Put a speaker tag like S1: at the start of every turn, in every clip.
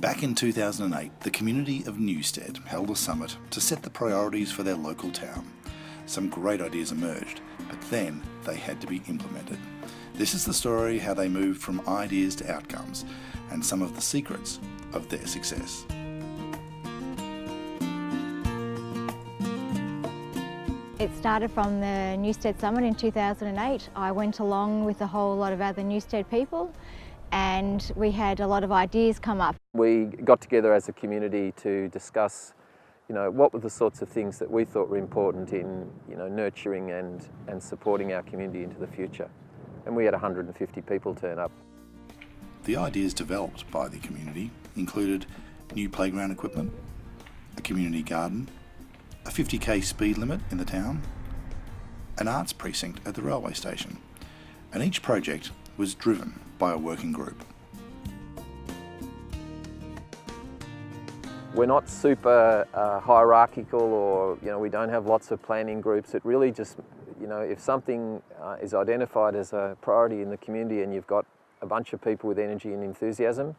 S1: Back in 2008, the community of Newstead held a summit to set the priorities for their local town. Some great ideas emerged, but then they had to be implemented. This is the story how they moved from ideas to outcomes and some of the secrets of their success.
S2: It started from the Newstead Summit in 2008. I went along with a whole lot of other Newstead people and we had a lot of ideas come up.
S3: We got together as a community to discuss, what were the sorts of things that we thought were important in, nurturing and supporting our community into the future. And we had 150 people turn up.
S1: The ideas developed by the community included new playground equipment, a community garden, a 50k speed limit in the town, an arts precinct at the railway station, and each project was driven by a working group.
S3: We're not super hierarchical or, we don't have lots of planning groups. It really just, if something is identified as a priority in the community and you've got a bunch of people with energy and enthusiasm,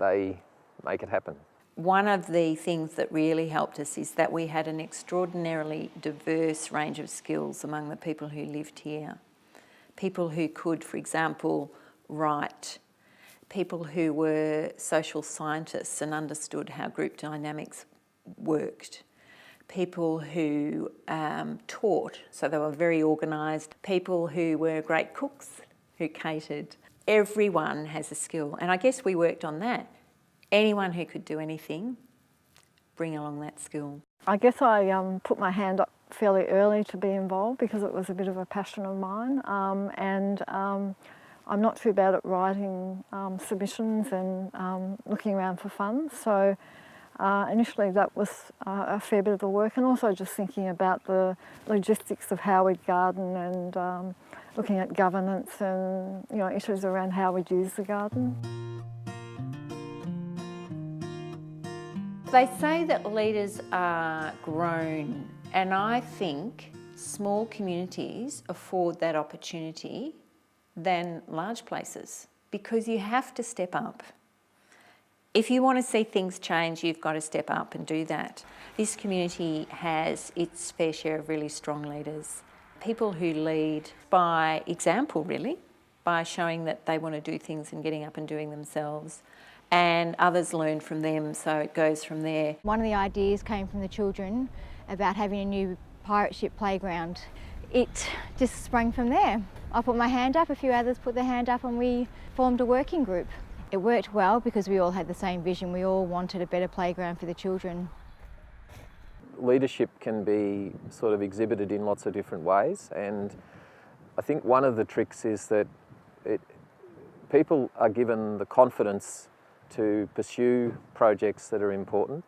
S3: they make it happen.
S4: One of the things that really helped us is that we had an extraordinarily diverse range of skills among the people who lived here. People who could, for example, write. People who were social scientists and understood how group dynamics worked. People who taught, so they were very organised. People who were great cooks, who catered. Everyone has a skill, and I guess we worked on that. Anyone who could do anything, bring along that skill.
S5: I guess I put my hand up fairly early to be involved because it was a bit of a passion of mine, and I'm not too bad at writing submissions and looking around for funds. So initially that was a fair bit of the work, and also just thinking about the logistics of how we'd garden and looking at governance and issues around how we'd use the garden.
S4: They say that leaders are grown, and I think small communities afford that opportunity than large places because you have to step up. If you want to see things change, you've got to step up and do that. This community has its fair share of really strong leaders. People who lead by example, really, by showing that they want to do things and getting up and doing themselves. And others learn from them, so it goes from there.
S2: One of the ideas came from the children about having a new pirate ship playground. It just sprang from there. I put my hand up, a few others put their hand up, and we formed a working group. It worked well because we all had the same vision. We all wanted a better playground for the children.
S3: Leadership can be sort of exhibited in lots of different ways, and I think one of the tricks is that people are given the confidence to pursue projects that are important.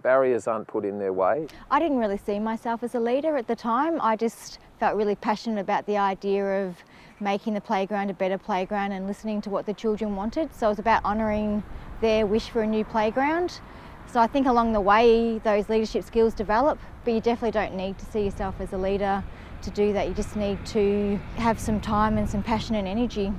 S3: Barriers aren't put in their way.
S2: I didn't really see myself as a leader at the time. I just felt really passionate about the idea of making the playground a better playground and listening to what the children wanted. So it was about honouring their wish for a new playground. So I think along the way those leadership skills develop, but you definitely don't need to see yourself as a leader to do that. You just need to have some time and some passion and energy.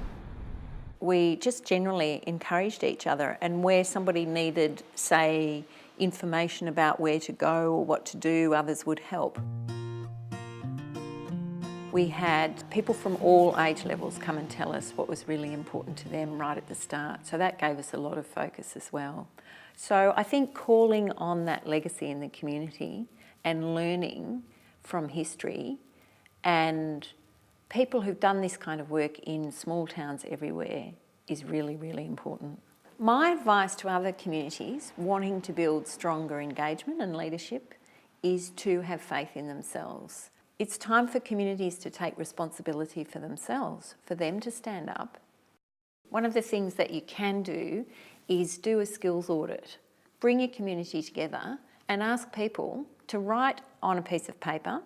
S4: We just generally encouraged each other, and where somebody needed, say, information about where to go or what to do, others would help. We had people from all age levels come and tell us what was really important to them right at the start, so that gave us a lot of focus as well. So I think calling on that legacy in the community and learning from history and people who've done this kind of work in small towns everywhere is really, really important. My advice to other communities wanting to build stronger engagement and leadership is to have faith in themselves. It's time for communities to take responsibility for themselves, for them to stand up. One of the things that you can do is do a skills audit. Bring your community together and ask people to write on a piece of paper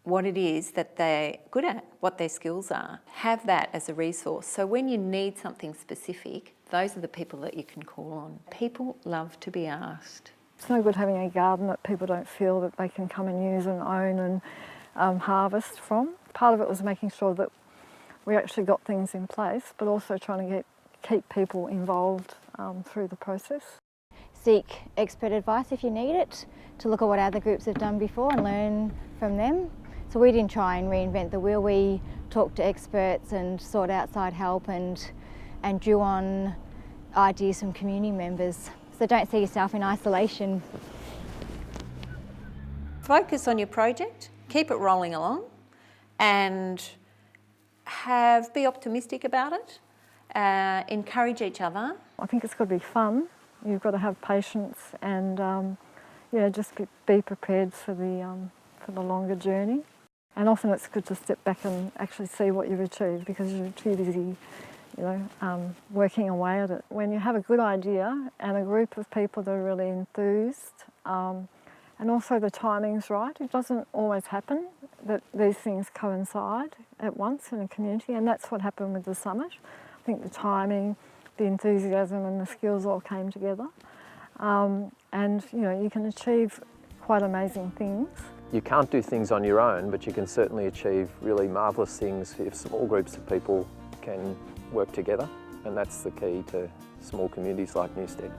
S4: what it is that they're good at, what their skills are. Have that as a resource. So when you need something specific, those are the people that you can call on. People love to be asked.
S5: It's no good having a garden that people don't feel that they can come and use and own and harvest from. Part of it was making sure that we actually got things in place, but also trying to keep people involved through the process.
S2: Seek expert advice if you need it, to look at what other groups have done before and learn from them. So we didn't try and reinvent the wheel. We talked to experts and sought outside help and drew on ideas from community members. So don't see yourself in isolation.
S4: Focus on your project, keep it rolling along, and be optimistic about it. Encourage each other.
S5: I think it's got to be fun. You've got to have patience and just be prepared for the longer journey. And often it's good to step back and actually see what you've achieved, because you're too busy, working away at it. When you have a good idea and a group of people that are really enthused, and also the timing's right. It doesn't always happen that these things coincide at once in a community, and that's what happened with the summit. I think the timing, the enthusiasm and the skills all came together. And you can achieve quite amazing things.
S3: You can't do things on your own, but you can certainly achieve really marvellous things if small groups of people can work together, and that's the key to small communities like Newstead.